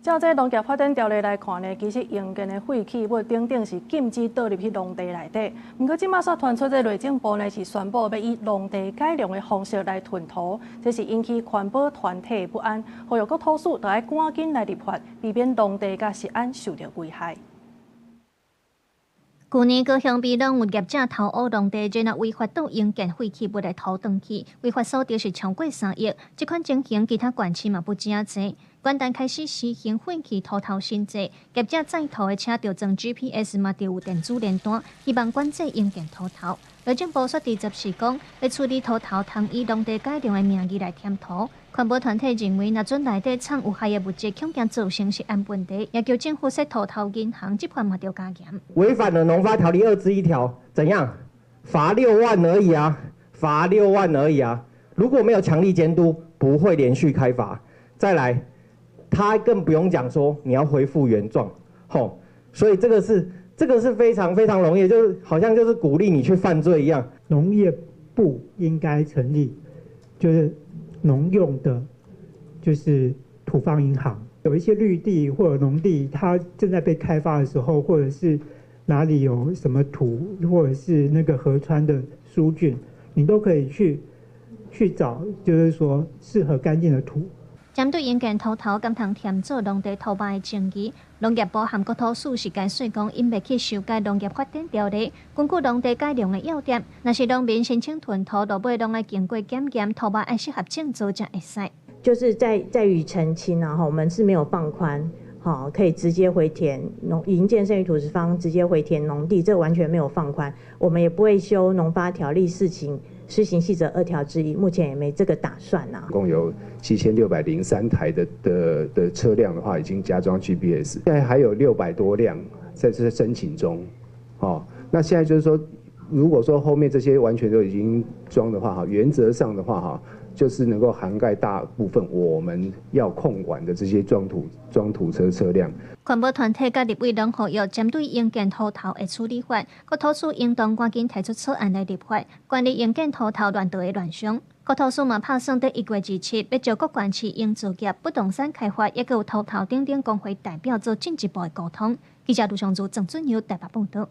照这农业发展条例来看呢，其实用建的废弃物顶顶是禁止倒入去农地内底。不过，即马煞传出这内政部呢是宣布要以农地改良的方式来囤土，这是引起环保团体不安，呼吁各土司都要赶紧来立法，避免农地甲食安受到危害。去年高雄美浓有业者偷挖农地，然后违法倒用建废弃物来投登去，违法所得是超过3亿。这款情形其他县市嘛不止啊多。元旦开始实行废弃土头新制，业者载土的车着装 GPS 嘛，着有电子联单，希望管制用建土头。内政部说第14讲，要处理土头，通以农地改良的名义来填土。环保团体认为，若准内底藏有害的物质，恐惊造成食安问题，要求政府设土头银行，这款嘛要加严。违反了农发条例2之1条，怎样？罚6万而已啊，罚6万而已啊！如果没有强力监督，不会连续开罚。再来，他更不用讲说你要恢复原状，吼，所以这个是非常非常容易，就是好像就是鼓励你去犯罪一样。农业部应该成立，就是农用的，就是土方银行。有一些绿地或者农地，它正在被开发的时候，或者是哪里有什么土，或者是那个河川的疏浚，你都可以去找，就是说适合干净的土。针对用建土头甘通填做农地土办的争议，农业部和国土署是解释讲，因未去修改农业发展条例，根据农地改良的要点，若是农民申请囤土，落尾拢要经过检验，土办要适合种植才会使。就是在于澄清啊，我们是没有放宽，好，可以直接回填营建剩余土地方直接回填农地，这完全没有放宽。我们也不会修农发条例施行细则2条之1，目前也没这个打算啊。共有7603台的车辆的话，已经加装 GPS， 现在还有600多辆在这申请中。哦，那现在就是说，如果说后面这些完全都已经装的话，哈，原则上的话，哈，就是能够涵盖大部分我们要控管的这些装土车辆。环保团体甲立委拢呼吁，针对用建土头的处理法，国土署应当赶紧提出草案来立法，管理用建土头乱倒的乱象。国土署嘛拍算在1月27日，要招各县市营造业、不动产开发，也有土头等等工会代表做进一步的沟通。记者卢尚珠、郑准尧台北报道。